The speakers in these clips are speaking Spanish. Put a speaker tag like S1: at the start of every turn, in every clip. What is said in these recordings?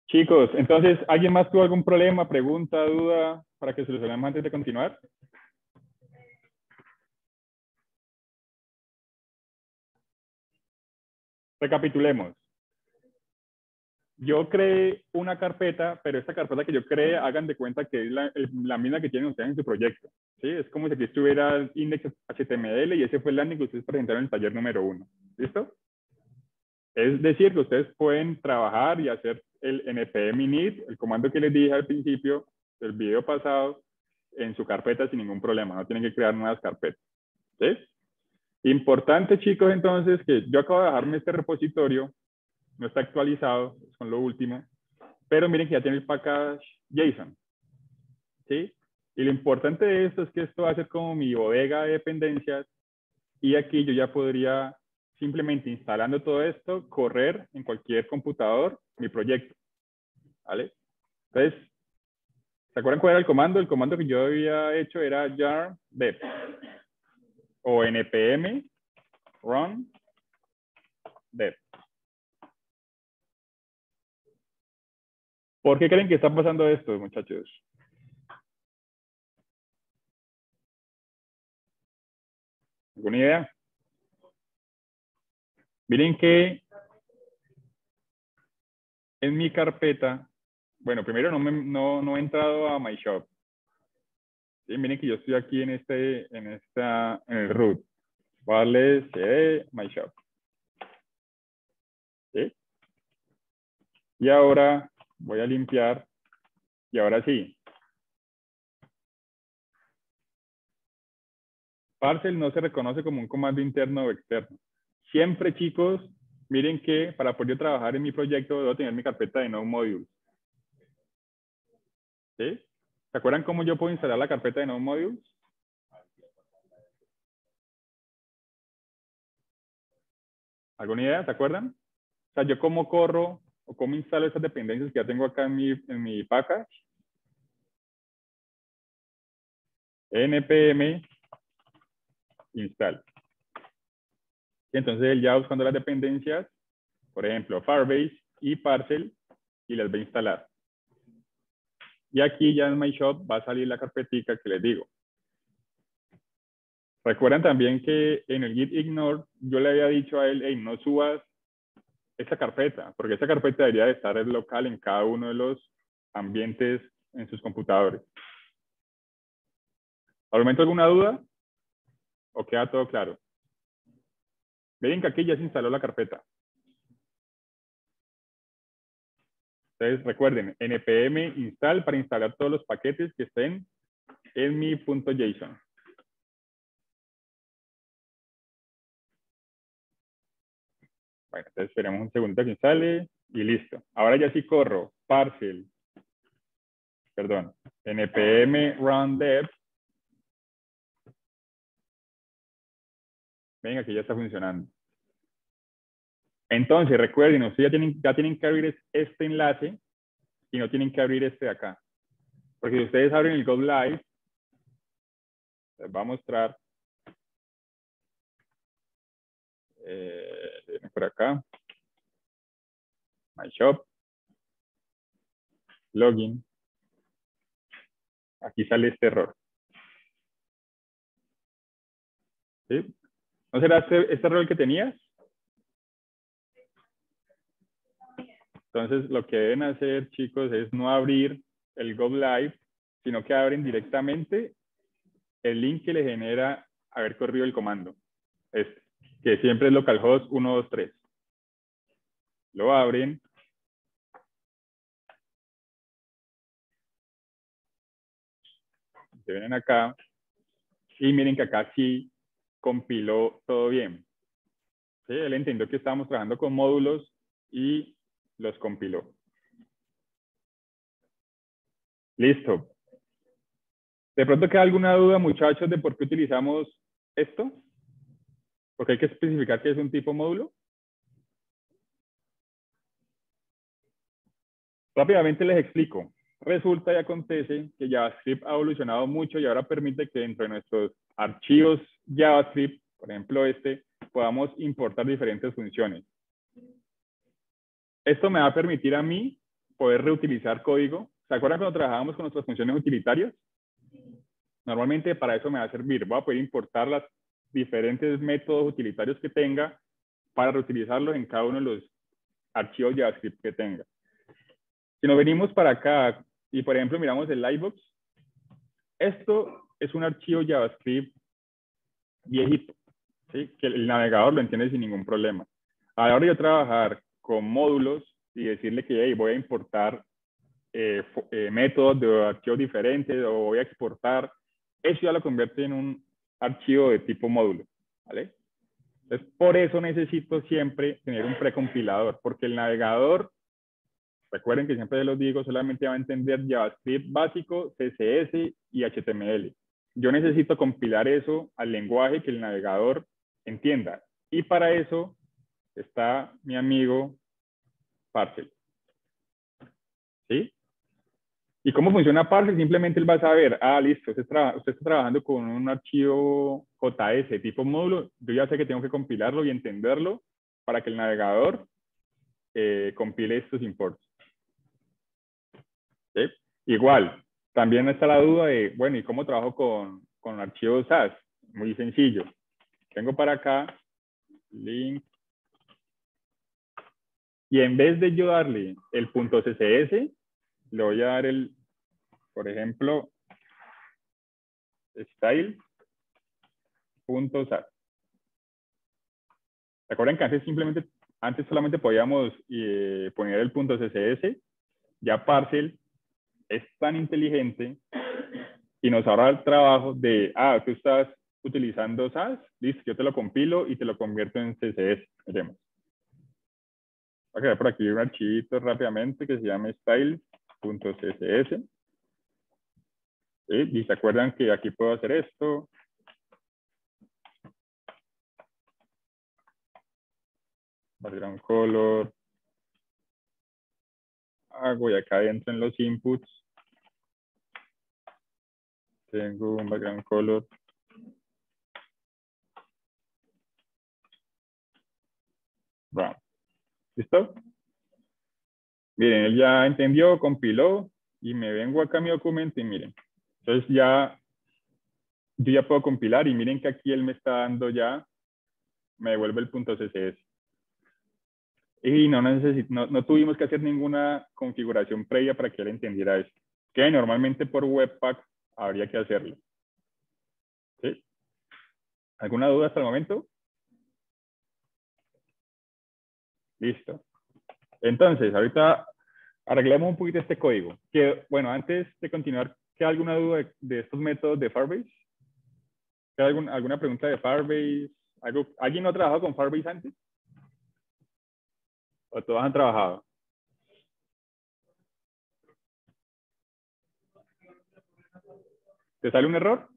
S1: Chicos, entonces, ¿alguien más tuvo algún problema, pregunta, duda para que solucionemos antes de continuar? Recapitulemos. Yo creé una carpeta, pero esta carpeta que yo creé, hagan de cuenta que es la misma que tienen ustedes en su proyecto. ¿Sí? Es como si aquí estuviera el index HTML y ese fue el landing que ustedes presentaron en el taller número 1. ¿Listo? Es decir, que ustedes pueden trabajar y hacer el npm init, el comando que les dije al principio del video pasado, en su carpeta sin ningún problema. No tienen que crear nuevas carpetas. ¿Sí? Importante, chicos, entonces, que yo acabo de dejarme este repositorio, no está actualizado, son lo último, pero miren que ya tiene el package JSON. ¿Sí? Y lo importante de esto es que esto va a ser como mi bodega de dependencias y aquí yo ya podría simplemente instalando todo esto, correr en cualquier computador mi proyecto. ¿Vale? Entonces, ¿se acuerdan cuál era el comando? El comando que yo había hecho era jar dev o npm run dev. ¿Por qué creen que está pasando esto, muchachos? ¿Alguna idea? Miren que en mi carpeta, bueno, primero no he entrado a My Shop. ¿Sí? Miren que yo estoy aquí en el root. Voy a darle cd My Shop. ¿Sí? Y ahora voy a limpiar. Y ahora sí. Parcel no se reconoce como un comando interno o externo. Siempre, chicos, miren que para poder trabajar en mi proyecto debo tener mi carpeta de Node Modules. ¿Sí? ¿Se acuerdan cómo yo puedo instalar la carpeta de Node Modules? ¿Alguna idea? ¿Se acuerdan? O sea, yo cómo corro o cómo instalo esas dependencias que ya tengo acá en mi package. npm install. Y entonces él ya buscando las dependencias, por ejemplo, Firebase y Parcel, y las va a instalar. Y aquí ya en My Shop va a salir la carpetica que les digo. Recuerdan también que en el git ignore yo le había dicho a él, hey, no subas esa carpeta, porque esa carpeta debería de estar local en cada uno de los ambientes en sus computadores. ¿Al momento alguna duda? ¿O queda todo claro? Miren que aquí ya se instaló la carpeta. Entonces recuerden, npm install para instalar todos los paquetes que estén en mi .json. Bueno, entonces esperemos un segundo que instale y listo. Ahora ya sí corro parcel, perdón, npm run dev. Ven, aquí ya está funcionando. Entonces, recuerden, ustedes ya tienen que abrir este enlace y no tienen que abrir este de acá. Porque si ustedes abren el Go Live, les va a mostrar por acá, My Shop, Login. Aquí sale este error. ¿Sí? ¿No será este error el que tenías? Entonces, lo que deben hacer, chicos, es no abrir el Go Live, sino que abren directamente el link que le genera haber corrido el comando. Este, que siempre es localhost 123. Lo abren. Se vienen acá. Y miren que acá sí compiló todo bien. ¿Sí? Él entendió que estábamos trabajando con módulos y los compiló. Listo. ¿De pronto queda alguna duda, muchachos, de por qué utilizamos esto? Porque hay que especificar que es un tipo módulo. Rápidamente les explico. Resulta y acontece que JavaScript ha evolucionado mucho y ahora permite que dentro de nuestros archivos JavaScript, por ejemplo podamos importar diferentes funciones. Esto me va a permitir a mí poder reutilizar código. ¿Se acuerdan cuando trabajábamos con nuestras funciones utilitarias? Normalmente para eso me va a servir. Voy a poder importar los diferentes métodos utilitarios que tenga para reutilizarlos en cada uno de los archivos JavaScript que tenga. Si nos venimos para acá y, por ejemplo, miramos el Livebox, esto es un archivo JavaScript viejito, ¿sí? Que el navegador lo entiende sin ningún problema. A la hora de trabajar con módulos y decirle que hey, voy a importar métodos de archivos diferentes o voy a exportar, eso ya lo convierte en un archivo de tipo módulo, ¿vale? Entonces, por eso necesito siempre tener un precompilador, porque el navegador, recuerden que siempre los digo, solamente va a entender JavaScript básico, CSS y HTML. Yo necesito compilar eso al lenguaje que el navegador entienda. Y para eso está mi amigo Parcel. ¿Sí? ¿Y cómo funciona Parcel? Simplemente él va a saber, listo, usted está trabajando con un archivo JS tipo módulo, yo ya sé que tengo que compilarlo y entenderlo para que el navegador compile estos imports. ¿Sí? Igual, también está la duda de, bueno, ¿y cómo trabajo con archivos SAS? Muy sencillo. Tengo para acá, link, y en vez de yo darle el .css, le voy a dar el, por ejemplo, style.sas. ¿Recuerdan que antes solamente podíamos poner el .css? Ya Parcel es tan inteligente y nos ahorra el trabajo de, tú estás utilizando SAS, listo, yo te lo compilo y te lo convierto en CSS. Veremos. Voy a crear por aquí un archivito rápidamente que se llama style.css. ¿Sí? Y se acuerdan que aquí puedo hacer esto. Background color. Hago y acá dentro en los inputs tengo un background color. Brown. ¿Listo? Miren, él ya entendió, compiló y me vengo acá a mi documento y miren. Entonces yo ya puedo compilar y miren que aquí él me está dando ya, me devuelve el .css. Y no tuvimos que hacer ninguna configuración previa para que él entendiera eso. Que normalmente por Webpack habría que hacerlo. ¿Sí? ¿Alguna duda hasta el momento? Listo. Entonces, ahorita arreglemos un poquito este código. Que, bueno, antes de continuar, ¿queda alguna duda de estos métodos de Firebase? ¿Queda alguna pregunta de Firebase? ¿Alguien no ha trabajado con Firebase antes? ¿O todos han trabajado? ¿Te sale un error?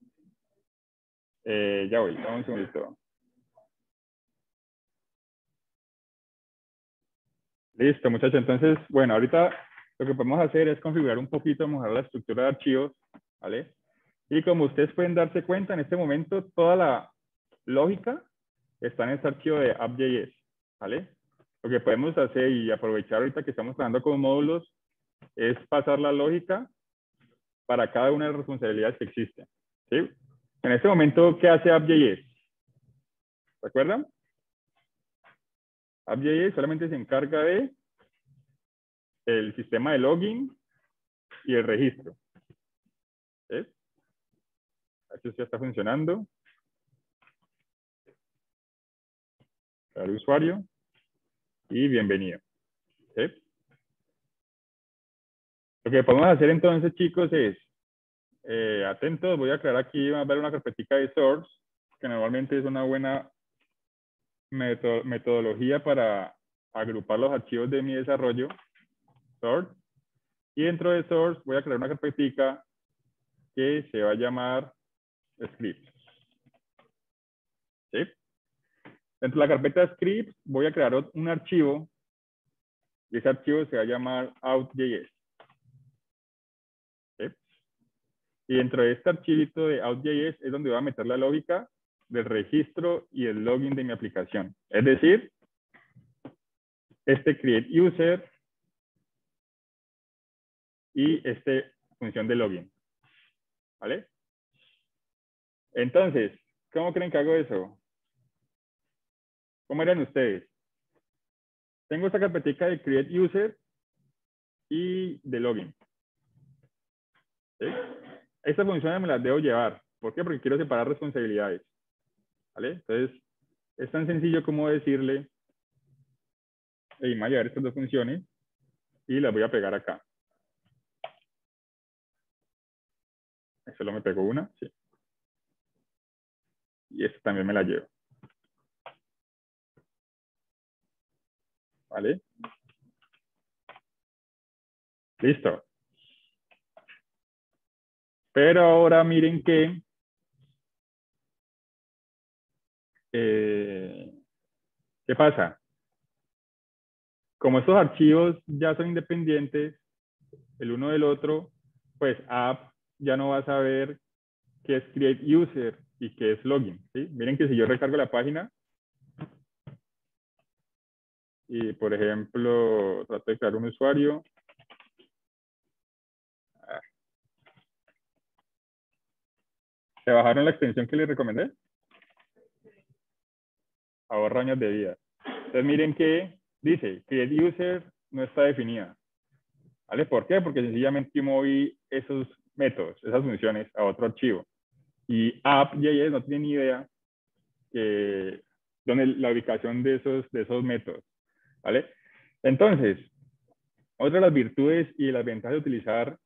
S1: Ya voy, dame un segundito. Listo, muchachos. Entonces, bueno, ahorita lo que podemos hacer es configurar un poquito, mejorar la estructura de archivos, ¿vale? Y como ustedes pueden darse cuenta, en este momento toda la lógica está en este archivo de app.js, ¿vale? Lo que podemos hacer y aprovechar ahorita que estamos trabajando con módulos es pasar la lógica para cada una de las responsabilidades que existen, ¿sí? En este momento, ¿qué hace app.js? ¿Recuerdan? App.js solamente se encarga de el sistema de login y el registro. ¿Sí? Esto ya está funcionando. Al usuario y bienvenido. ¿Sí? Lo que podemos hacer entonces, chicos, es atentos, voy a crear aquí, va a haber una carpetica de source, que normalmente es una buena metodología para agrupar los archivos de mi desarrollo. Source. Y dentro de source voy a crear una carpetica que se va a llamar scripts. ¿Sí? Dentro de la carpeta scripts voy a crear un archivo y ese archivo se va a llamar out.js. ¿Sí? Y dentro de este archivito de out.js es donde voy a meter la lógica del registro y el login de mi aplicación. Es decir, este create user y este función de login. ¿Vale? Entonces, ¿cómo creen que hago eso? ¿Cómo eran ustedes? Tengo esta carpetica de create user y de login. ¿Sí? Estas funciones me las debo llevar. ¿Por qué? Porque quiero separar responsabilidades. ¿Vale? Entonces, es tan sencillo como decirle, hey, me voy a llevar estas dos funciones y las voy a pegar acá. Solo me pegó una, sí. Y esta también me la llevo. ¿Vale? Listo. Pero ahora miren que ¿qué pasa? Como estos archivos ya son independientes el uno del otro, pues app ya no va a saber qué es create user y qué es login. ¿Sí? Miren que si yo recargo la página y, por ejemplo, trato de crear un usuario, ¿se bajaron la extensión que les recomendé? Ahorra años de vida. Entonces miren que dice create user no está definida. ¿Vale? ¿Por qué? Porque sencillamente moví esos métodos, esas funciones a otro archivo. Y app.js no tiene ni idea que, dónde la ubicación de esos métodos. ¿Vale? Entonces, otra de las virtudes y las ventajas de utilizar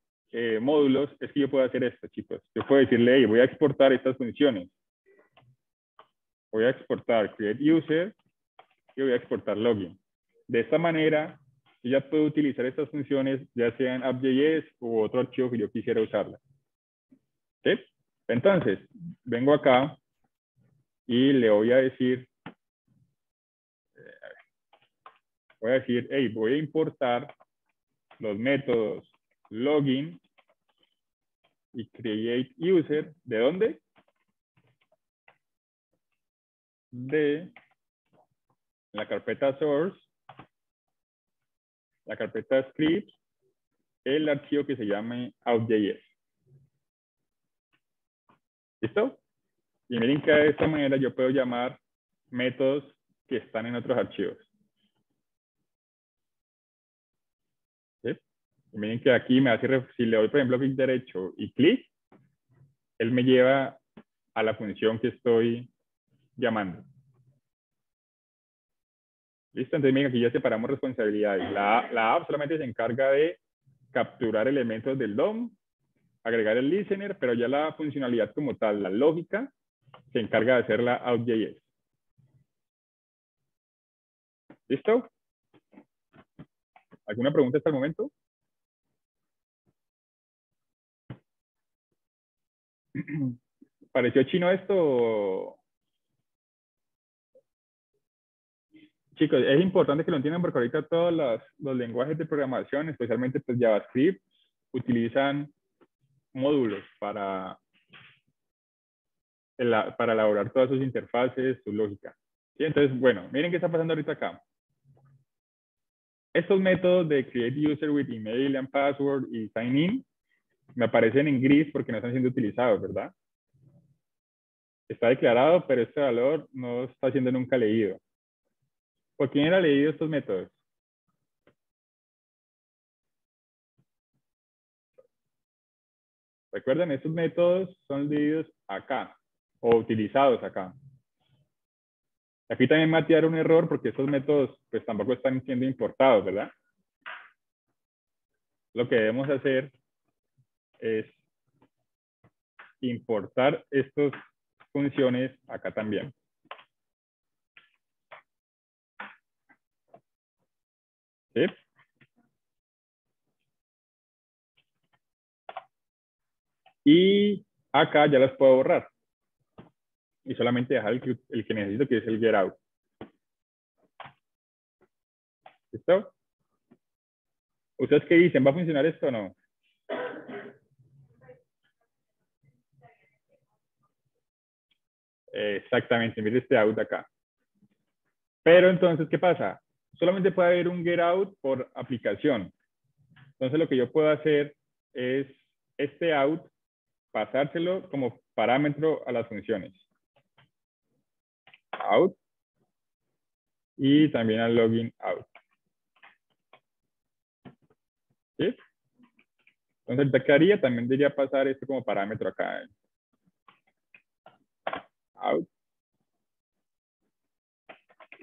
S1: módulos es que yo puedo hacer esto, chicos. Yo puedo decirle, hey, voy a exportar estas funciones. Voy a exportar create user y voy a exportar login. De esta manera, yo ya puedo utilizar estas funciones, ya sea en app.js u otro archivo que yo quisiera usarla. ¿Sí? Entonces, vengo acá y le voy a decir, hey, voy a importar los métodos login y create user. ¿De dónde? De la carpeta source, la carpeta scripts, el archivo que se llame out.js. ¿Listo? Y miren que de esta manera yo puedo llamar métodos que están en otros archivos. ¿Sí? Y miren que aquí me hace, si le doy por ejemplo clic derecho y clic, él me lleva a la función que estoy llamando. ¿Listo? Entonces miren, aquí ya separamos responsabilidades. La app solamente se encarga de capturar elementos del DOM, agregar el listener, pero ya la funcionalidad como tal, la lógica, se encarga de hacer la out.js. ¿Listo? ¿Alguna pregunta hasta el momento? ¿Pareció chino esto? Chicos, es importante que lo entiendan porque ahorita todos los lenguajes de programación, especialmente pues JavaScript, utilizan módulos para elaborar todas sus interfaces, su lógica. ¿Sí? Entonces, bueno, miren qué está pasando ahorita acá. Estos métodos de create user with email and password y sign in me aparecen en gris porque no están siendo utilizados, ¿verdad? Está declarado, pero este valor no está siendo nunca leído. ¿Por quién era leído estos métodos? Recuerden, estos métodos son leídos acá o utilizados acá. Aquí también me va a tirar un error porque estos métodos pues tampoco están siendo importados, ¿verdad? Lo que debemos hacer es importar estas funciones acá también. ¿Sí? Y acá ya las puedo borrar. Y solamente dejar el que necesito, que es el get out. ¿Listo? ¿Ustedes qué dicen? ¿Va a funcionar esto o no? Exactamente, mire este out acá. Pero entonces, ¿qué pasa? solamente puede haber un getOut por aplicación. Entonces lo que yo puedo hacer es este out, pasárselo como parámetro a las funciones. Out. Y también al login out. ¿Sí? Entonces, ¿qué haría? También debería pasar esto como parámetro acá. Out.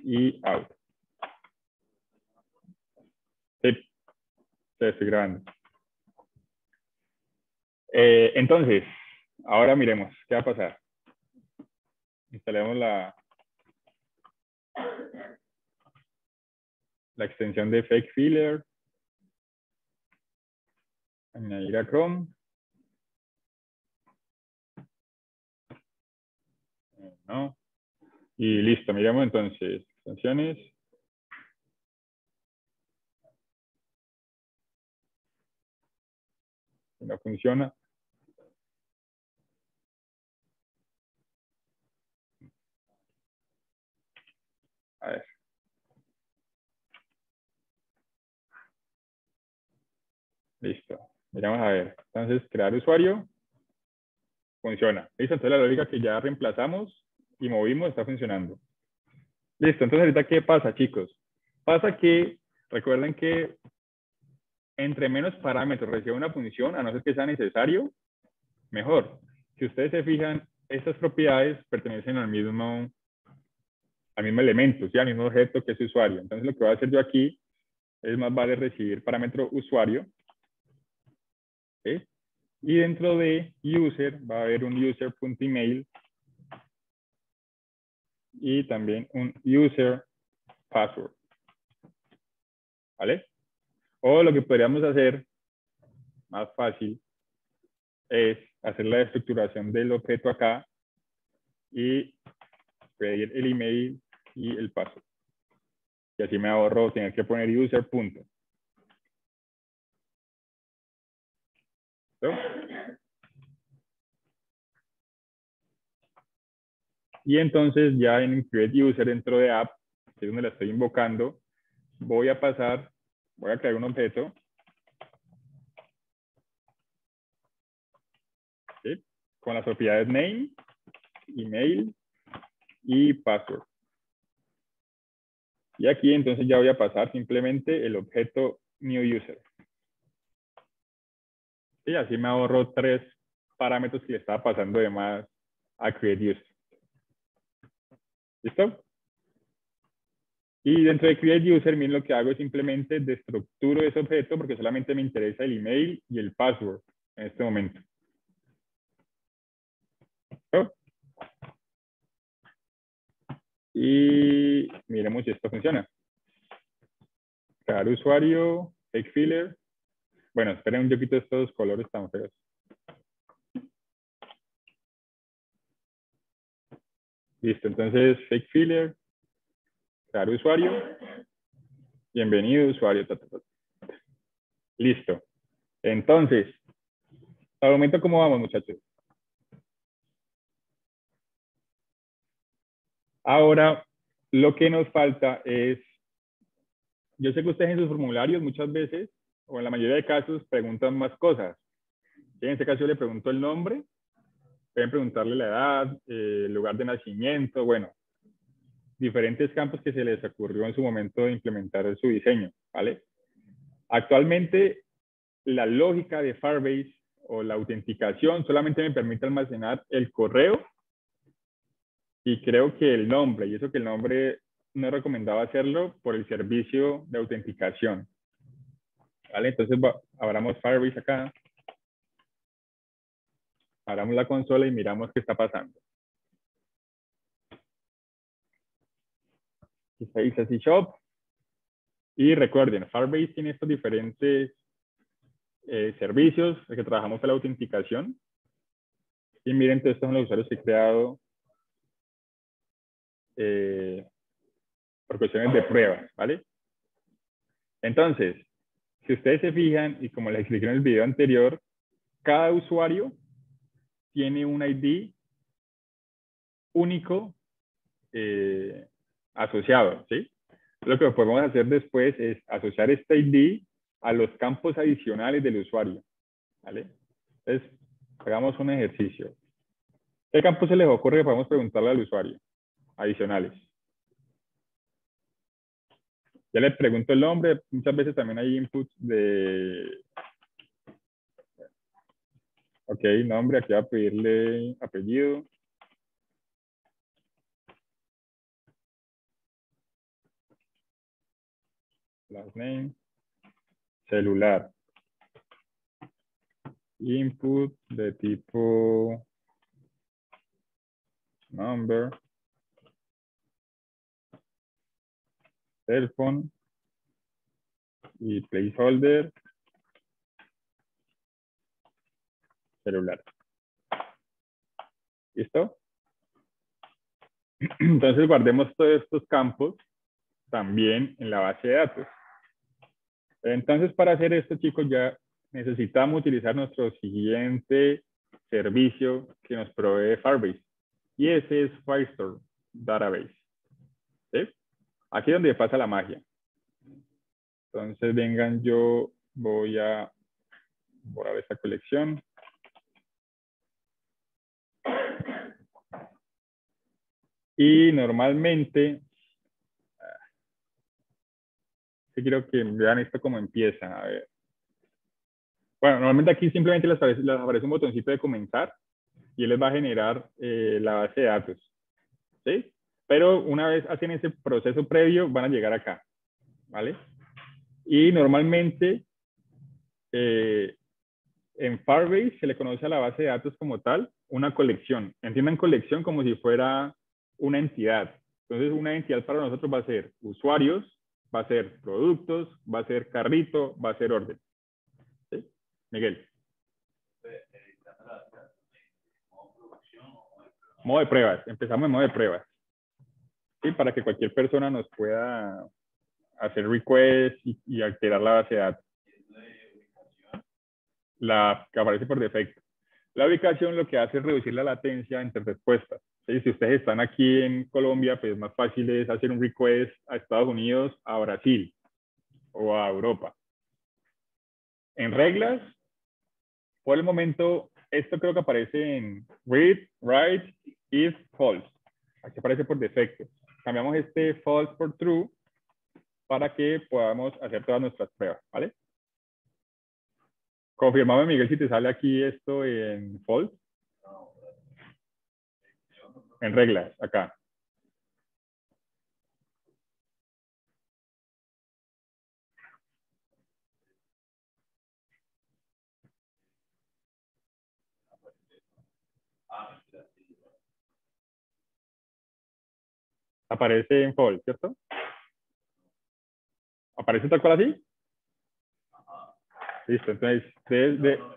S1: Y out. Sí, se estoy grabando. Entonces, ahora miremos qué va a pasar. Instalemos la extensión de Fake Filler. Añadir a Chrome. No. Y listo, miremos entonces. Extensiones. Si no funciona. A ver. Listo. Miramos a ver. Entonces, crear usuario. Funciona. Listo, entonces la lógica que ya reemplazamos y movimos está funcionando. Listo, entonces ahorita, ¿qué pasa, chicos? Pasa que, recuerden que entre menos parámetros reciba una función, a no ser que sea necesario, mejor. Si ustedes se fijan, estas propiedades pertenecen al mismo elemento, ¿sí? Al mismo objeto que es usuario. Entonces lo que voy a hacer yo aquí es más vale recibir parámetro usuario, ¿sí? Y dentro de user va a haber un user.email y también un user password, ¿vale? O lo que podríamos hacer más fácil es hacer la estructuración del objeto acá y pedir el email y el password. Y así me ahorro tener que poner user punto. ¿No? Y entonces ya en create user dentro de app, que es donde la estoy invocando, voy a crear un objeto, ¿sí? Con las propiedades name, email y password. Y aquí entonces ya voy a pasar simplemente el objeto new user. Y así me ahorro 3 parámetros que le estaba pasando de más a create user. ¿Listo? Y dentro de create user, miren lo que hago es simplemente destructuro ese objeto porque solamente me interesa el email y el password en este momento. ¿Listo? Y miremos si esto funciona. Crear usuario, fake filler. Bueno, esperen un poquito estos colores tan feos. Listo, entonces fake filler, crear usuario. Bienvenido usuario. Listo. Entonces, al momento, ¿cómo vamos, muchachos? Ahora, lo que nos falta es, yo sé que ustedes en sus formularios muchas veces, o en la mayoría de casos, preguntan más cosas. En este caso yo le pregunto el nombre, pueden preguntarle la edad, el lugar de nacimiento, bueno, diferentes campos que se les ocurrió en su momento de implementar su diseño, ¿vale? Actualmente, la lógica de Firebase o la autenticación solamente me permite almacenar el correo y creo que el nombre, y eso que el nombre no recomendaba hacerlo por el servicio de autenticación. ¿Vale? Entonces abramos Firebase acá, abramos la consola y miramos qué está pasando. Aquí dice C Shop. Y recuerden, Firebase tiene estos diferentes servicios de que trabajamos en la autenticación. Y miren, estos son los usuarios que he creado por cuestiones de pruebas, ¿vale? Entonces, si ustedes se fijan, y como les expliqué en el video anterior, cada usuario tiene un ID único asociado, ¿sí? Lo que podemos hacer después es asociar este ID a los campos adicionales del usuario, ¿vale? Entonces, hagamos un ejercicio. ¿Qué campos se les ocurre que podemos preguntarle al usuario? Adicionales. Ya le pregunto el nombre, muchas veces también hay inputs de... Ok, nombre, aquí va a pedirle apellido. Last name. Celular. Input de tipo number. Cell phone. Y placeholder. Celular. ¿Listo? Entonces guardemos todos estos campos también en la base de datos. Entonces, para hacer esto, chicos, ya necesitamos utilizar nuestro siguiente servicio que nos provee Firebase. Y ese es Firestore Database. ¿Sí? Aquí es donde pasa la magia. Entonces, vengan, yo voy a borrar esta colección. Y normalmente, sí quiero que vean esto como empieza. A ver. Bueno, normalmente aquí simplemente les aparece un botoncito de comenzar y él les va a generar la base de datos. ¿Sí? Pero una vez hacen ese proceso previo, van a llegar acá, ¿vale? Y normalmente en Firebase se le conoce a la base de datos como tal una colección. Entiendan colección como si fuera una entidad. Entonces, una entidad para nosotros va a ser usuarios, va a ser productos, va a ser carrito, va a ser orden. ¿Sí? Miguel. Modo de pruebas. Empezamos en modo de pruebas. ¿Sí? Para que cualquier persona nos pueda hacer request y alterar la base de datos. La que aparece por defecto. La ubicación lo que hace es reducir la latencia entre respuestas. ¿Sí? Si ustedes están aquí en Colombia, pues más fácil es hacer un request a Estados Unidos, a Brasil o a Europa. En reglas, por el momento, esto creo que aparece en read, write, if, false. Aquí aparece por defecto. Cambiamos este false por true para que podamos hacer todas nuestras pruebas, ¿vale? Confirmame, Miguel, si te sale aquí esto en false. En reglas, acá. Aparece en false, ¿cierto? ¿Aparece tal cual así? Listo, entonces, listo,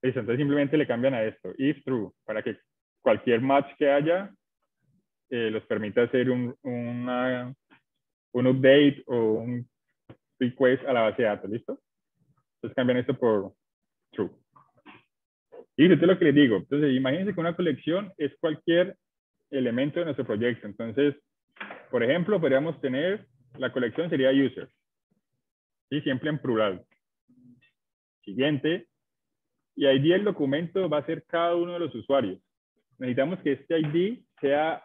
S1: entonces simplemente le cambian a esto, if true, para que cualquier match que haya los permita hacer un update o un request a la base de datos, ¿listo? Entonces cambian esto por true. Y esto es lo que les digo. Entonces, imagínense que una colección es cualquier elemento de nuestro proyecto. Entonces, por ejemplo, podríamos tener, la colección sería users, y siempre en plural. Siguiente, y ID del documento va a ser cada uno de los usuarios. Necesitamos que este ID sea,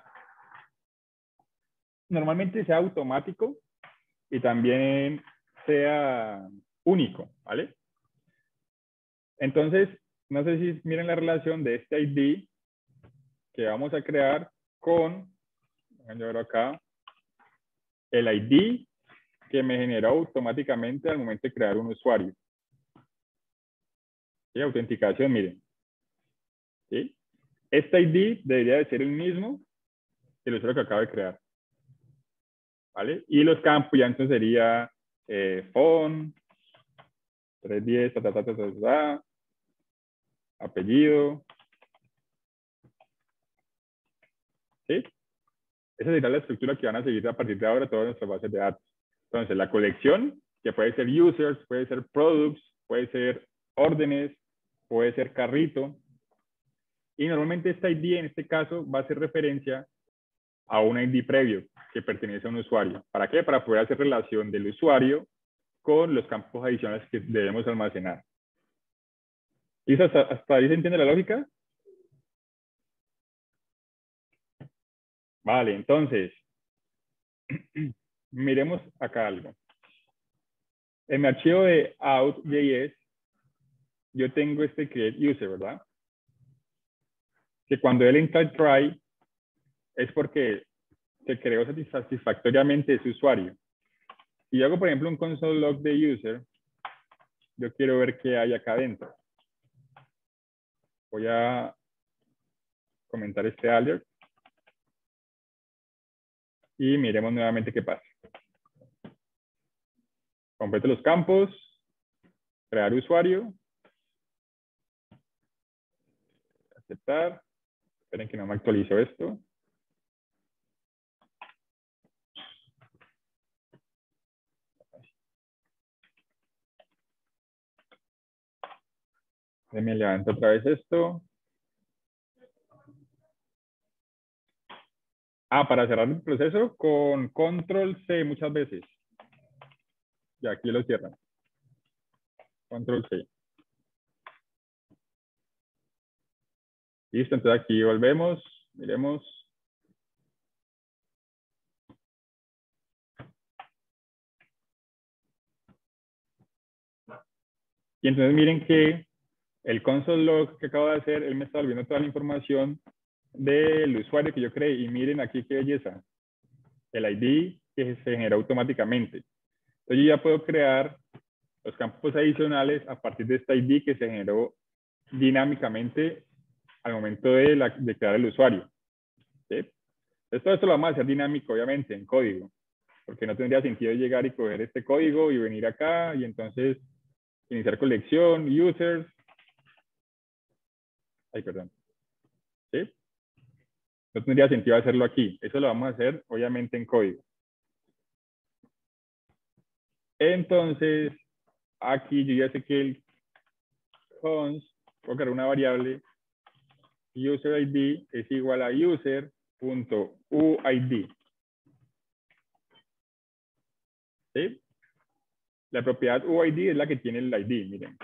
S1: normalmente sea automático y también sea único, ¿vale? Entonces, no sé si miren la relación de este ID que vamos a crear con, déjenme ver acá, el ID que me generó automáticamente al momento de crear un usuario. ¿Sí? Autenticación, miren. ¿Sí? Este ID debería de ser el mismo que el usuario que acabo de crear. ¿Vale? Y los campos ya entonces sería phone, 310, apellido. ¿Sí? Esa sería la estructura que van a seguir a partir de ahora todas nuestras bases de datos. Entonces, la colección, que puede ser users, puede ser products, puede ser órdenes, puede ser carrito. Y normalmente este ID en este caso va a hacer referencia a un ID previo que pertenece a un usuario. ¿Para qué? Para poder hacer relación del usuario con los campos adicionales que debemos almacenar. ¿Y hasta ahí se entiende la lógica? Vale, entonces, miremos acá algo. En mi archivo de out.js, yo tengo este create user, ¿verdad? Que cuando él entra try, es porque se creó satisfactoriamente ese usuario. Si yo hago, por ejemplo, un console log de user, yo quiero ver qué hay acá adentro. Voy a comentar este alert y miremos nuevamente qué pasa. Complete los campos, crear usuario, aceptar. Esperen que no me actualizo esto. Me levanto otra vez esto. Para cerrar el proceso con control C muchas veces. Y aquí lo cierran. Control C. Listo, entonces aquí volvemos. Miremos. Y entonces miren que el console log que acabo de hacer, él me está volviendo toda la información del usuario que yo creé. Y miren aquí qué belleza. El ID que se genera automáticamente. Entonces yo ya puedo crear los campos adicionales a partir de este ID que se generó dinámicamente al momento de crear el usuario. ¿Sí? Esto lo vamos a hacer dinámico, obviamente, en código, porque no tendría sentido llegar y coger este código y venir acá y entonces iniciar colección, users. Ay, perdón. ¿Sí? No tendría sentido hacerlo aquí. Eso lo vamos a hacer, obviamente, en código. Entonces, aquí yo ya sé que el const, voy a crear una variable user ID es igual a user.uid. ¿Sí? La propiedad UID es la que tiene el ID, miren,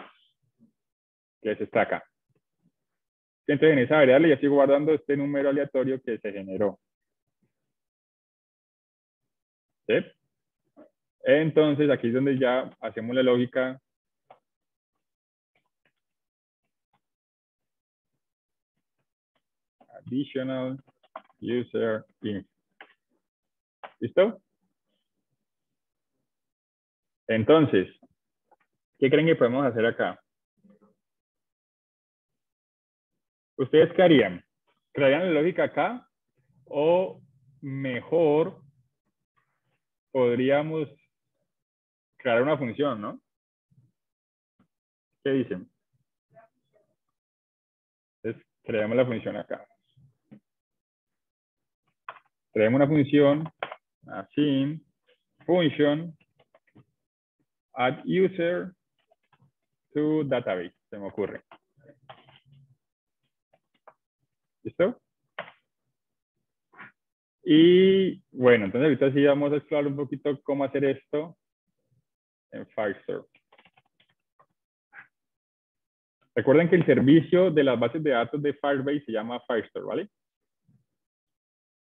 S1: que es esta acá. Entonces en esa variable ya estoy guardando este número aleatorio que se generó. ¿Sí? Entonces aquí es donde ya hacemos la lógica. Additional user info. ¿Listo? Entonces, ¿qué creen que podemos hacer acá? ¿Ustedes qué harían? ¿Crearían la lógica acá? O mejor podríamos crear una función, ¿no? ¿Qué dicen? Entonces, creamos la función acá. Creamos una función, así, function, add user to database, se me ocurre. ¿Listo? Y bueno, entonces ahorita sí vamos a explorar un poquito cómo hacer esto en Firestore. Recuerden que el servicio de las bases de datos de Firebase se llama Firestore, ¿vale?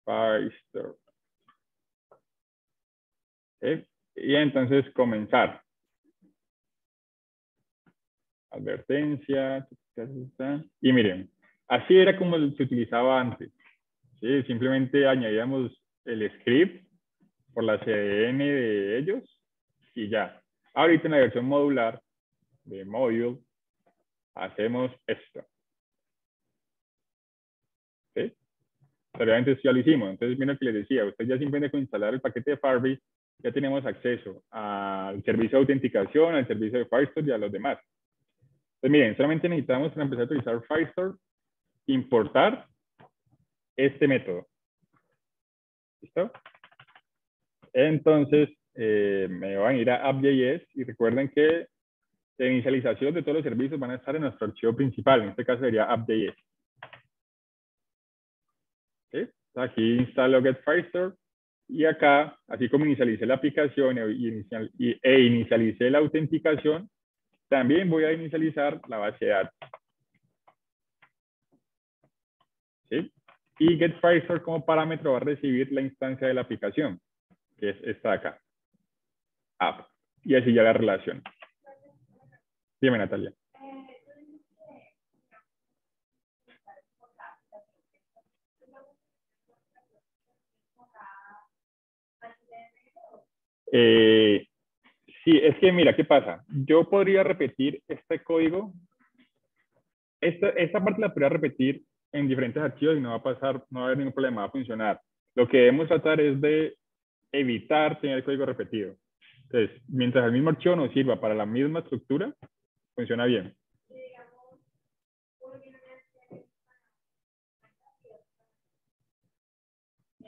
S1: Firestore. ¿Sí? Y entonces comenzar. Advertencia. Y miren, así era como se utilizaba antes. ¿Sí? Simplemente añadíamos el script por la CDN de ellos y ya. Ahorita en la versión modular de Module hacemos esto. ¿Sí? Obviamente ya lo hicimos. Entonces, miren lo que les decía. Usted ya simplemente con instalar el paquete de Firebase ya tenemos acceso al servicio de autenticación, al servicio de Firestore y a los demás. Entonces, miren, solamente necesitamos para empezar a utilizar Firestore importar este método. ¿Listo? Entonces, me van a ir a app.js y recuerden que la inicialización de todos los servicios van a estar en nuestro archivo principal. En este caso sería app.js. Aquí instalo Get Firestore y acá, así como inicialicé la aplicación e inicialicé la autenticación, también voy a inicializar la base de datos. ¿Sí? Y Get Firestore como parámetro va a recibir la instancia de la aplicación, que es esta de acá, app. Y así ya la relación. Dime, Natalia. Sí, es que mira, ¿qué pasa? Yo podría repetir este código, esta parte la podría repetir en diferentes archivos y no va a pasar, no va a haber ningún problema, va a funcionar. Lo que debemos tratar es de evitar tener el código repetido. Entonces, mientras el mismo archivo nos sirva para la misma estructura, funciona bien.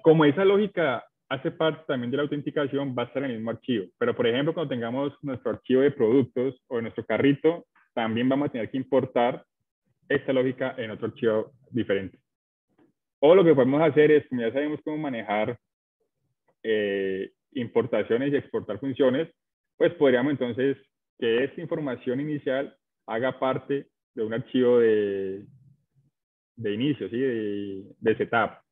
S1: Como esa lógica hace parte también de la autenticación, va a estar en el mismo archivo. Pero, por ejemplo, cuando tengamos nuestro archivo de productos o nuestro carrito, también vamos a tener que importar esta lógica en otro archivo diferente. O lo que podemos hacer es, como ya sabemos cómo manejar importaciones y exportar funciones, pues podríamos entonces que esta información inicial haga parte de un archivo de inicio, ¿sí? de setup.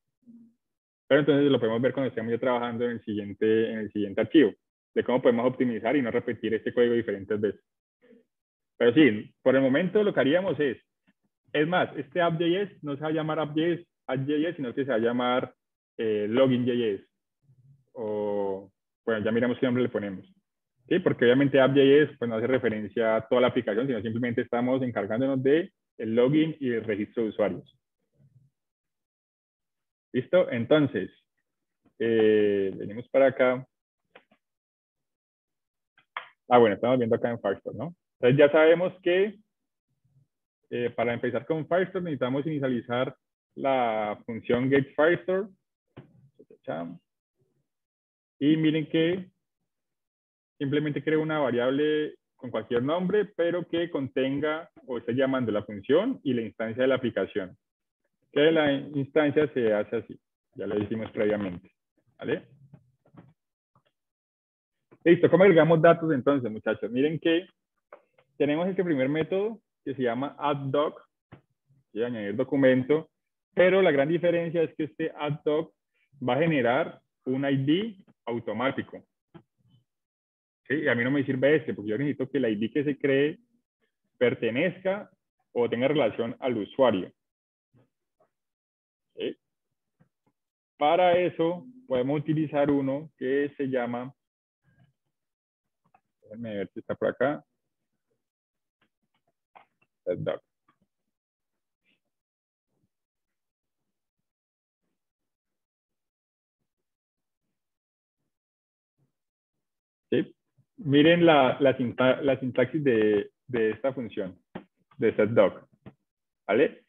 S1: Pero entonces lo podemos ver cuando estemos ya trabajando en el siguiente archivo, de cómo podemos optimizar y no repetir este código diferentes veces. Pero sí, por el momento lo que haríamos es más, este app.js no se va a llamar app.js, sino que se va a llamar login.js. O, bueno, ya miramos qué nombre le ponemos. ¿Sí? Porque obviamente app.js pues, no hace referencia a toda la aplicación, sino simplemente estamos encargándonos de el login y el registro de usuarios. ¿Listo? Entonces, venimos para acá. Bueno, estamos viendo acá en Firestore, ¿no? Entonces ya sabemos que para empezar con Firestore necesitamos inicializar la función getFirestore. Y miren que simplemente creo una variable con cualquier nombre, pero que contenga o esté llamando la función y la instancia de la aplicación. Que la instancia se hace así. Ya lo hicimos previamente. ¿Vale? Listo. ¿Cómo agregamos datos entonces, muchachos? Miren que tenemos este primer método que se llama addDoc, y añadir documento, pero la gran diferencia es que este addDoc va a generar un ID automático. ¿Sí? Y a mí no me sirve este, porque yo necesito que el ID que se cree pertenezca o tenga relación al usuario. ¿Sí? Para eso podemos utilizar uno que se llama, déjenme ver si está por acá, addDoc. ¿Sí? Miren la sintaxis de esta función, de setDoc. ¿Vale?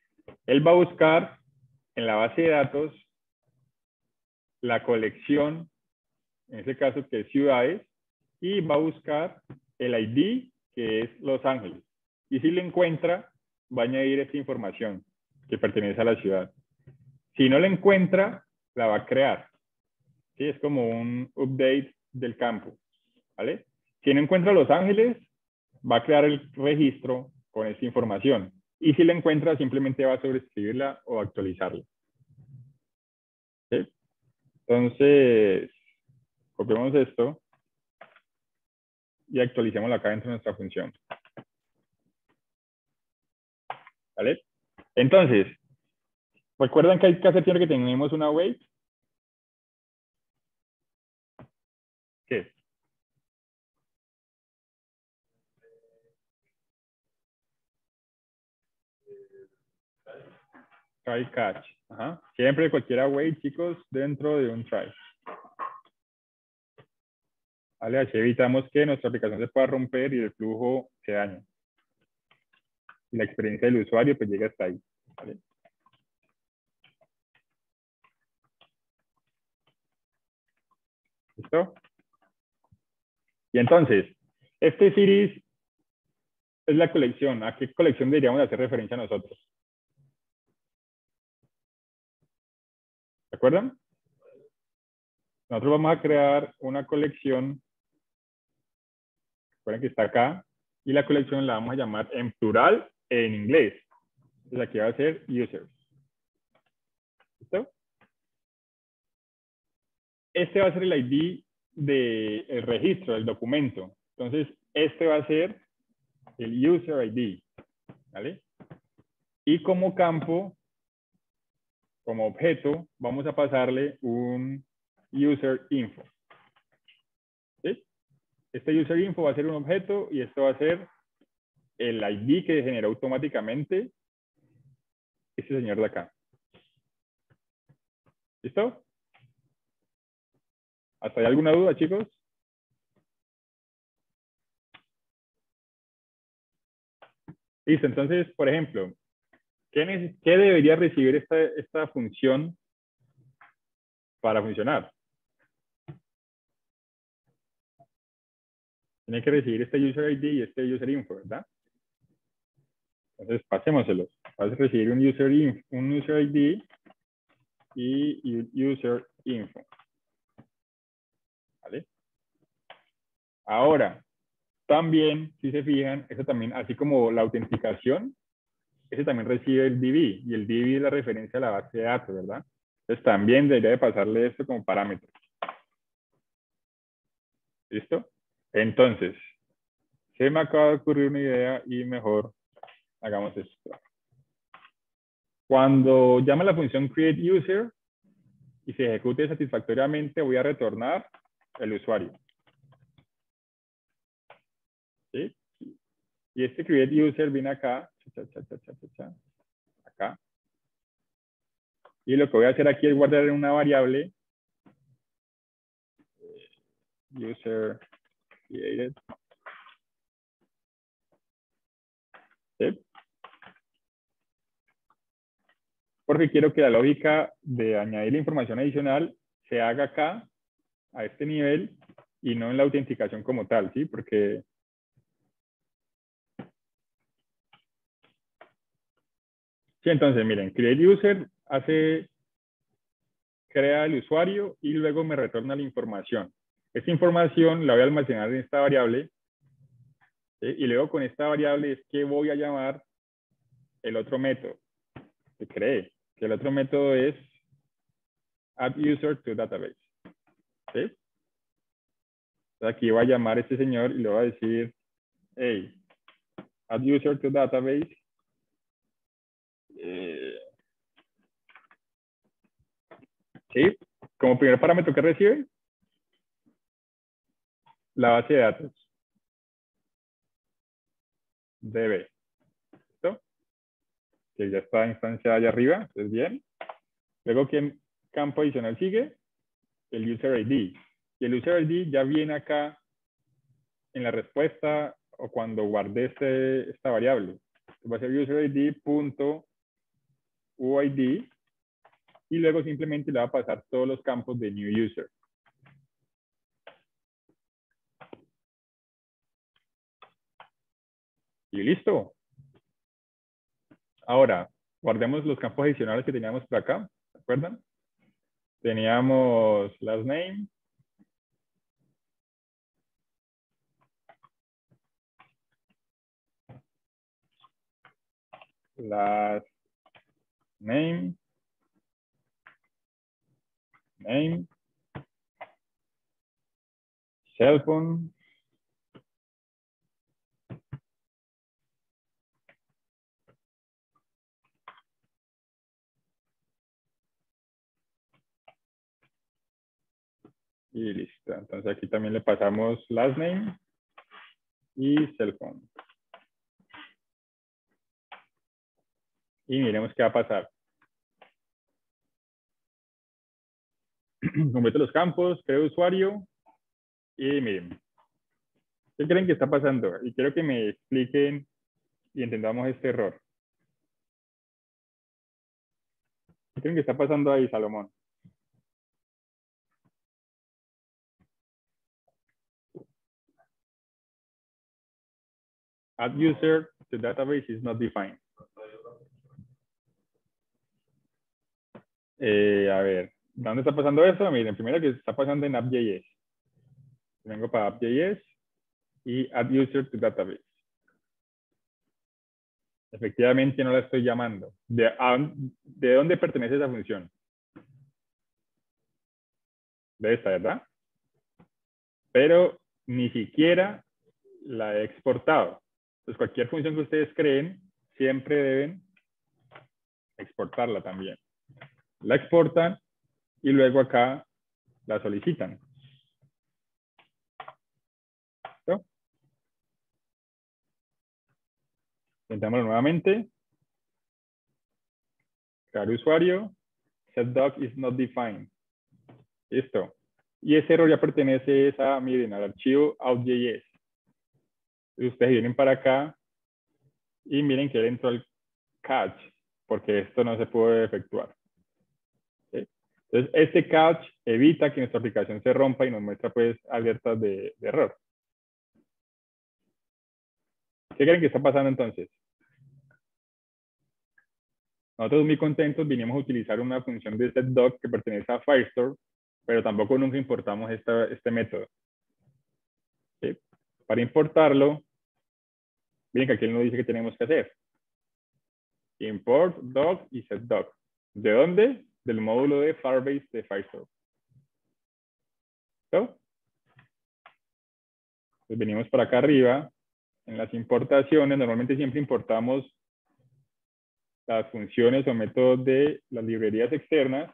S1: Él va a buscar en la base de datos la colección, en este caso que es ciudades, y va a buscar el ID que es Los Ángeles. Y si lo encuentra, va a añadir esta información que pertenece a la ciudad. Si no la encuentra, la va a crear. ¿Sí? Es como un update del campo. ¿Vale? Si no encuentra Los Ángeles, va a crear el registro con esta información. Y si la encuentra, simplemente va a sobreescribirla o actualizarla. ¿Sí? Entonces, copiamos esto y actualicémoslo acá dentro de nuestra función. ¿Vale? Entonces, ¿recuerdan que hay que hacer siempre que tenemos una wait? ¿Qué? Try catch. Ajá. Siempre cualquier await, chicos, dentro de un try. ¿Vale? Así evitamos que nuestra aplicación se pueda romper y el flujo se dañe. Y la experiencia del usuario pues llega hasta ahí. ¿Vale? ¿Listo? Y entonces, este series es la colección. ¿A qué colección deberíamos hacer referencia nosotros? ¿De acuerdo? Nosotros vamos a crear una colección, recuerden que está acá, y la colección la vamos a llamar en plural en inglés. Entonces aquí va a ser users. ¿Listo? Este va a ser el ID del registro, del documento. Entonces, este va a ser el user ID. ¿Vale? Y como campo, como objeto, vamos a pasarle un user info. ¿Sí? Este user info va a ser un objeto y esto va a ser el ID que generó automáticamente este señor de acá. ¿Listo? ¿Hasta hay alguna duda, chicos? Listo, entonces, por ejemplo, ¿qué debería recibir esta función para funcionar? Tiene que recibir este user ID y este user info, ¿verdad? Entonces, pasémoselos. Vas a recibir un user ID y un user info. ¿Vale? Ahora, también, si se fijan, eso también, así como la autenticación, ese también recibe el DB, y el DB es la referencia a la base de datos, ¿verdad? Entonces también debería de pasarle esto como parámetro. ¿Listo? Entonces, se me acaba de ocurrir una idea y mejor hagamos esto. Cuando llame la función createUser y se ejecute satisfactoriamente, voy a retornar el usuario. ¿Sí? Y este createUser viene acá, acá. Y lo que voy a hacer aquí es guardar en una variable user created. ¿Sí? Porque quiero que la lógica de añadir la información adicional se haga acá, a este nivel, y no en la autenticación como tal, ¿sí? Porque... Sí, entonces, miren, createUser crea el usuario y luego me retorna la información. Esta información la voy a almacenar en esta variable, ¿sí? Y luego con esta variable es que voy a llamar el otro método que creé, que el otro método es add user to database. ¿Sí? Aquí voy a llamar a este señor y le voy a decir, hey, add user to database. ¿Sí? Como primer parámetro que recibe, la base de datos. DB. ¿Listo? Que ya está instanciada allá arriba, entonces bien. Luego, ¿qué campo adicional sigue? El user ID. Y el user ID ya viene acá en la respuesta o cuando guardé esta variable. Va a ser user ID.uid y luego simplemente le va a pasar todos los campos de new user. Y listo. Ahora, guardemos los campos adicionales que teníamos por acá. ¿Se acuerdan? Teníamos last name. Last name. Name. Cell phone. Y listo. Entonces aquí también le pasamos last name y cell phone. Y miremos qué va a pasar. Completo los campos, creo usuario y miren. ¿Qué creen que está pasando? Y quiero que me expliquen y entendamos este error. ¿Qué creen que está pasando ahí, Salomón? Add user to database is not defined. A ver, ¿Dónde está pasando eso? Miren, primero que está pasando en app.js. Vengo para app.js y add user to database. Efectivamente no la estoy llamando. ¿De dónde pertenece esa función? De esta, ¿verdad? Pero ni siquiera la he exportado. Entonces, cualquier función que ustedes creen, siempre deben exportarla también. La exportan y luego acá la solicitan. ¿Listo? Intentémoslo nuevamente. Crear usuario. SetDoc is not defined. Listo. Y ese error ya pertenece a, miren, al archivo out.js. Ustedes vienen para acá y miren que entró el catch, porque esto no se puede efectuar. ¿Sí? Entonces, este catch evita que nuestra aplicación se rompa y nos muestra pues alertas de error. ¿Qué creen que está pasando entonces? Nosotros muy contentos vinimos a utilizar una función de setDoc que pertenece a Firestore, pero tampoco nunca importamos este método. ¿Sí? Para importarlo, miren que aquí él nos dice que tenemos que hacer. Import doc y setDoc. ¿De dónde? Del módulo de Firebase de Firestore. ¿Listo? Entonces venimos para acá arriba. En las importaciones, normalmente siempre importamos las funciones o métodos de las librerías externas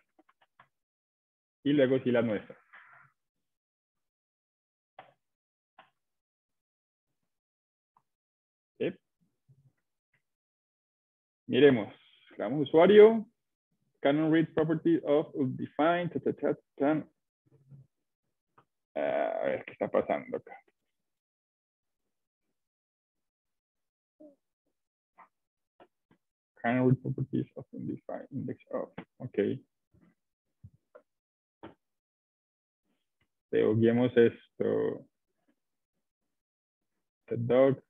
S1: y luego sí las nuestras. ¿Sí? Miremos. Creamos usuario. Cannot read properties of defined. A ver qué está pasando acá. Cannot read properties of undefined index of. Ok. Debuguemos esto. SetDoc.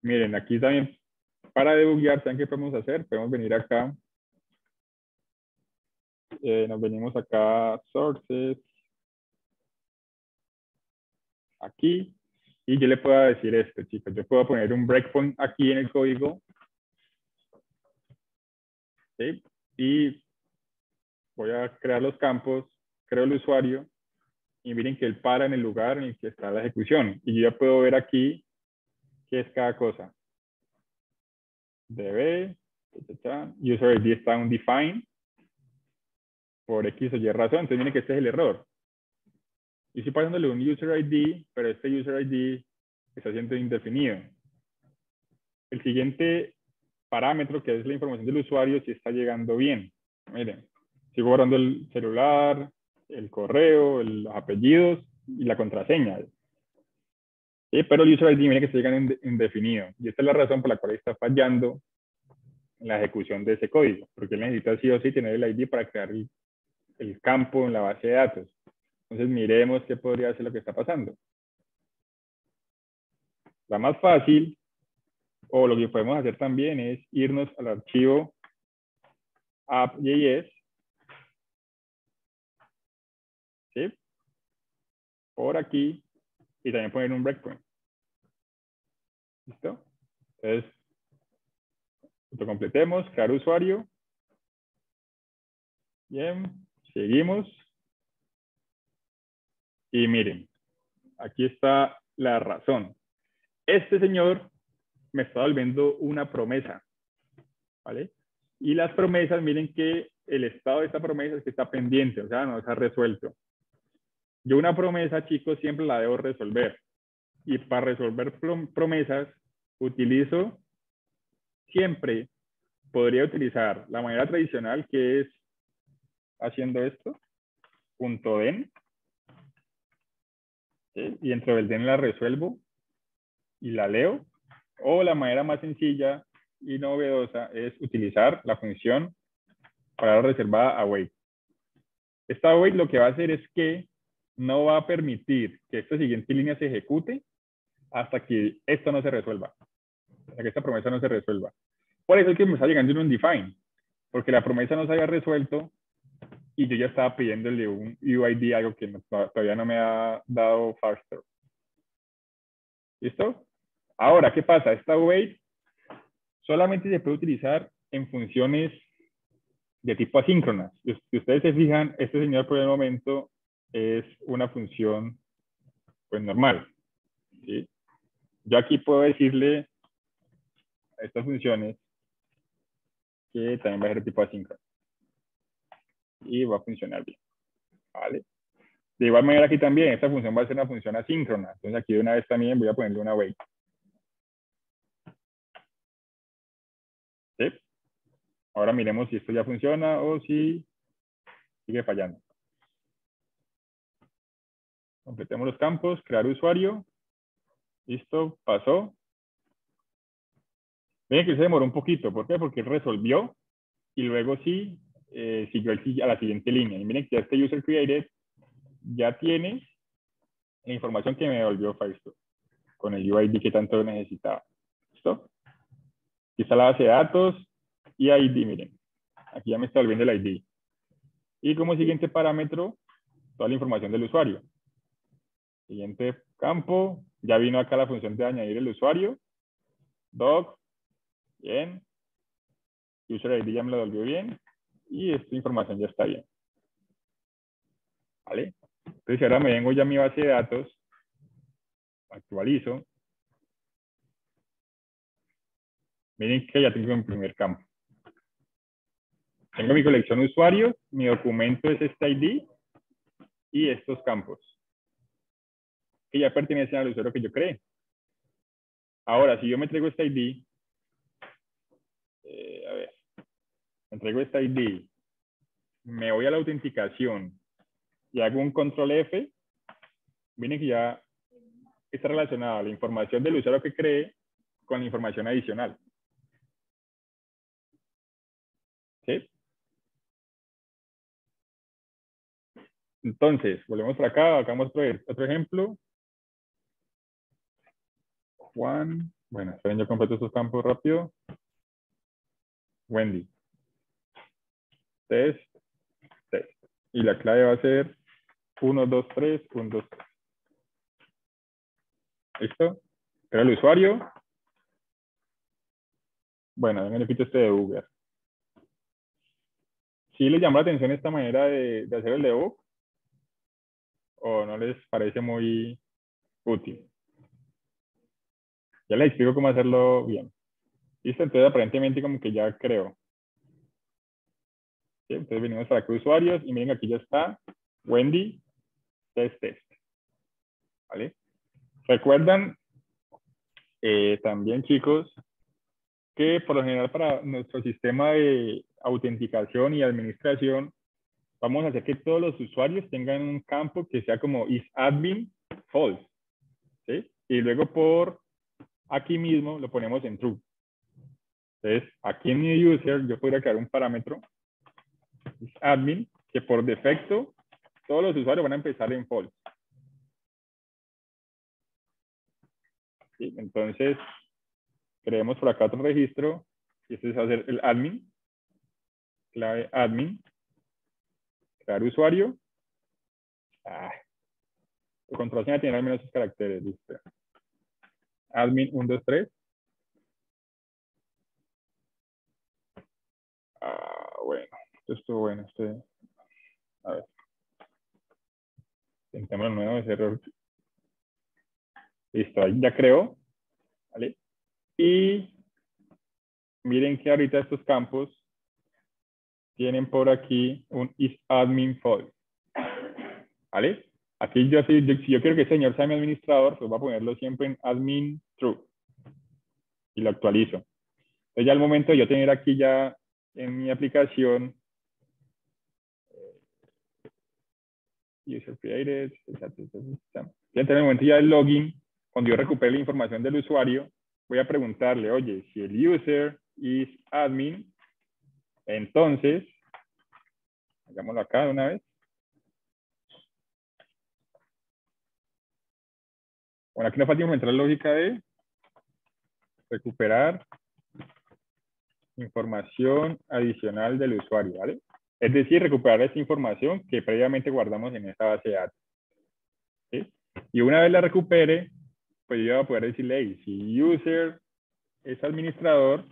S1: Miren, aquí también para debuguear, ¿saben qué podemos hacer? Podemos venir acá. Nos venimos acá, sources. Aquí. Y yo le puedo decir esto, chicos. Yo puedo poner un breakpoint aquí en el código. ¿Sí? Y voy a crear los campos. Creo el usuario. Y miren que él para en el lugar en el que está la ejecución. Y yo ya puedo ver aquí qué es cada cosa. DB, user ID está undefined por X o Y razón. Entonces miren que este es el error. Yo estoy pasándole un user ID, pero este user ID está siendo indefinido. El siguiente parámetro, que es la información del usuario, sí está llegando bien. Miren, sigo guardando el celular, el correo, los apellidos y la contraseña. ¿Sí? Pero el user ID, miren que está llegando indefinido. Y esta es la razón por la cual está fallando en la ejecución de ese código, porque él necesita sí o sí tener el ID para crear el campo en la base de datos. Entonces miremos qué podría ser lo que está pasando. La más fácil, o lo que podemos hacer también, es irnos al archivo app.js, ¿sí? Por aquí, y también poner un breakpoint. ¿Listo? Entonces, lo completemos, crear usuario. Bien, seguimos. Y miren, aquí está la razón. Este señor me está volviendo una promesa, ¿vale? Y las promesas, miren que el estado de esta promesa es que está pendiente, o sea, no se ha resuelto. Yo una promesa, chicos, siempre la debo resolver. Y para resolver promesas, utilizo siempre, podría utilizar la manera tradicional, que es haciendo esto, .den, ¿sí? Y dentro del den la resuelvo y la leo. O la manera más sencilla y novedosa es utilizar la función palabra reservada await. Esta await lo que va a hacer es que no va a permitir que esta siguiente línea se ejecute hasta que esto no se resuelva, hasta que esta promesa no se resuelva. Por eso es que me está llegando un undefined, porque la promesa no se había resuelto y yo ya estaba pidiéndole un UID, algo que todavía no me ha dado Faster. ¿Listo? Ahora, ¿qué pasa? Esta wait solamente se puede utilizar en funciones de tipo asíncronas. Si ustedes se fijan, este señor por el momento es una función pues normal. ¿Sí? Yo aquí puedo decirle a estas funciones que también va a ser de tipo asíncrono. Y va a funcionar bien. ¿Vale? De igual manera aquí también, esta función va a ser una función asíncrona. Entonces aquí de una vez también voy a ponerle una wait. ¿Sí? Ahora miremos si esto ya funciona o si sigue fallando. Completemos los campos, crear usuario. Listo, pasó. Miren que se demoró un poquito. ¿Por qué? Porque él resolvió y luego sí siguió a la siguiente línea. Y miren que este user created ya tiene la información que me devolvió Firestore con el UID que tanto necesitaba. ¿Listo? Aquí está la base de datos y ID, miren. Aquí ya me está volviendo el ID. Y como siguiente parámetro, toda la información del usuario. Siguiente campo, ya vino acá la función de añadir el usuario. Doc, bien. User ID ya me lo devolvió bien. Y esta información ya está bien. ¿Vale? Entonces ahora me vengo ya a mi base de datos, actualizo. Miren que ya tengo mi primer campo. Tengo mi colección usuarios, mi documento es este ID y estos campos, que ya pertenecen al usuario que yo creé. Ahora, si yo me traigo este ID, a ver, me traigo este ID, me voy a la autenticación y hago un control F, miren que ya está relacionada la información del usuario que creé con la información adicional. ¿Sí? Entonces, volvemos para acá, hagamos otro ejemplo. Juan, bueno, esperen, yo completo estos campos rápido. Wendy. Test, test. Y la clave va a ser 1, 2, 3, 1, 2, 3. ¿Listo? Crea el usuario. Bueno, venga, le quito este debugger. ¿Sí les llama la atención esta manera de hacer el debug? ¿O no les parece muy útil? Ya les explico cómo hacerlo bien. ¿Listo? Entonces, aparentemente como que ya creo. ¿Sí? Entonces, venimos para acá usuarios y miren, aquí ya está Wendy test test. ¿Vale? Recuerdan también, chicos, que por lo general para nuestro sistema de autenticación y administración, vamos a hacer que todos los usuarios tengan un campo que sea como isAdmin false. ¿Sí? Y luego por aquí mismo lo ponemos en true. Entonces, aquí en mi user yo podría crear un parámetro isAdmin que por defecto todos los usuarios van a empezar en false. ¿Sí? Entonces, creemos por acá otro registro y este es hacer el admin, clave admin, crear usuario. Tu contraseña tiene al menos esos caracteres, listo. Admin 1, 2, 3. Bueno, esto estuvo bueno. A ver, intentemos de nuevo ese error. Listo, ahí ya creo. ¿Vale? Y miren que ahorita estos campos tienen por aquí un isAdmin false. ¿Vale? Aquí si yo quiero que el señor sea mi administrador, pues voy a ponerlo siempre en admin true. Y lo actualizo. Entonces ya al momento de yo tener aquí ya en mi aplicación user created, ya en el momento ya del login, cuando yo recupere la información del usuario, voy a preguntarle, oye, si el user is admin, entonces, hagámoslo acá de una vez. Bueno, aquí nos falta implementar la lógica de recuperar información adicional del usuario, ¿vale? Es decir, recuperar esta información que previamente guardamos en esta base de datos, ¿sí? Y una vez la recupere, pues yo voy a poder decirle, hey, si user es administrador,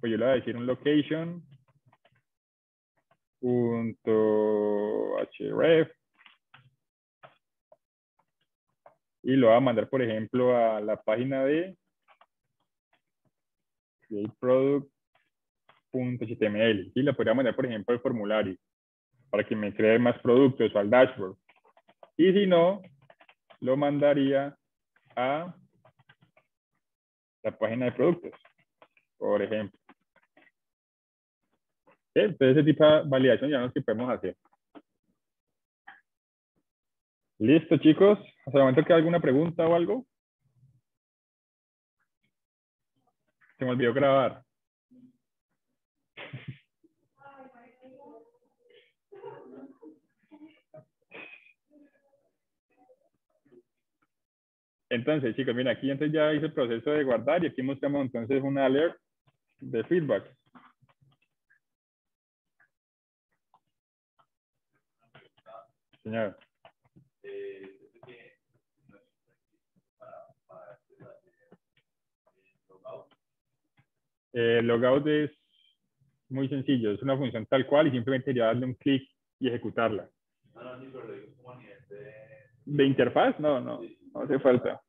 S1: pues yo le voy a decir un location .href y lo voy a mandar, por ejemplo, a la página de createproduct.html y la podría mandar, por ejemplo, al formulario para que me cree más productos o al dashboard. Y si no, lo mandaría a la página de productos, por ejemplo. ¿Sí? Entonces, ese tipo de validación ya no es que podemos hacer. Listo, chicos. ¿Hasta el momento queda alguna pregunta o algo? Se me olvidó grabar. Entonces, chicos, mira, aquí entonces ya hice el proceso de guardar y aquí mostramos entonces una alert de feedback. Señor. Logout es muy sencillo, es una función tal cual y simplemente ya darle un clic y ejecutarla. ¿De interfaz? No, no, no hace falta.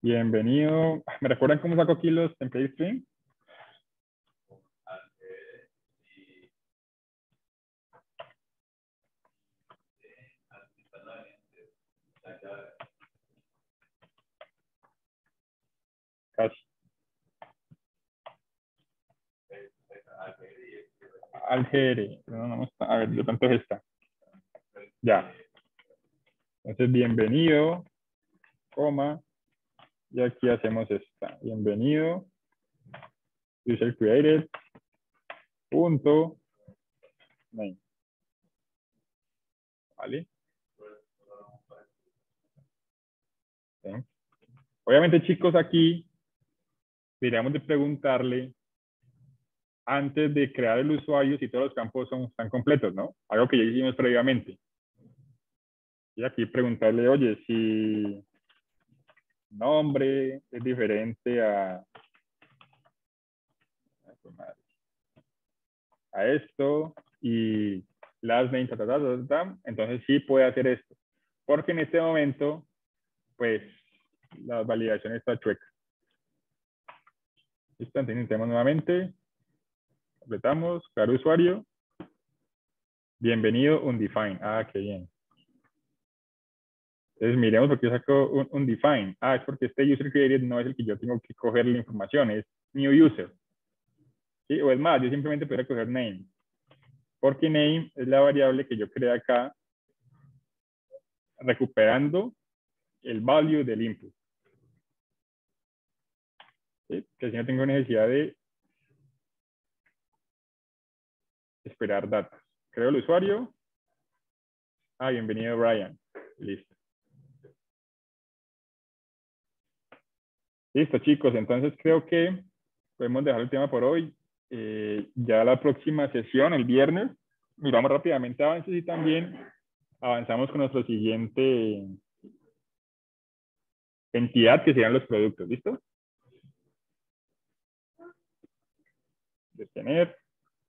S1: Bienvenido. ¿Me recuerdan cómo saco aquí los template string? Casi. Algere. No, no está. A ver, de pronto es esta. Ya. Entonces, bienvenido, coma, y aquí hacemos esta. Bienvenido, user created, punto, name. ¿Vale? ¿Sí? Obviamente, chicos, aquí deberíamos de preguntarle antes de crear el usuario si todos los campos están completos, ¿no? Algo que ya hicimos previamente. Y aquí preguntarle, oye, si nombre es diferente a esto y last name, entonces sí puede hacer esto. Porque en este momento, pues, la validación está chueca. Listo, entonces intentemos nuevamente. Completamos, crear usuario. Bienvenido, undefined. Ah, qué bien. Entonces miremos por qué saco un undefined. Ah, es porque este user created no es el que yo tengo que coger la información, es new user. ¿Sí? O es más, yo simplemente podría coger name. Porque name es la variable que yo creé acá recuperando el value del input. ¿Sí? Que así no tengo necesidad de esperar datos. Creo el usuario. Ah, bienvenido Brian. Listo. Listo, chicos. Entonces creo que podemos dejar el tema por hoy. Ya la próxima sesión, el viernes, miramos rápidamente avances y también avanzamos con nuestro siguiente entidad que serían los productos. ¿Listo? Detener.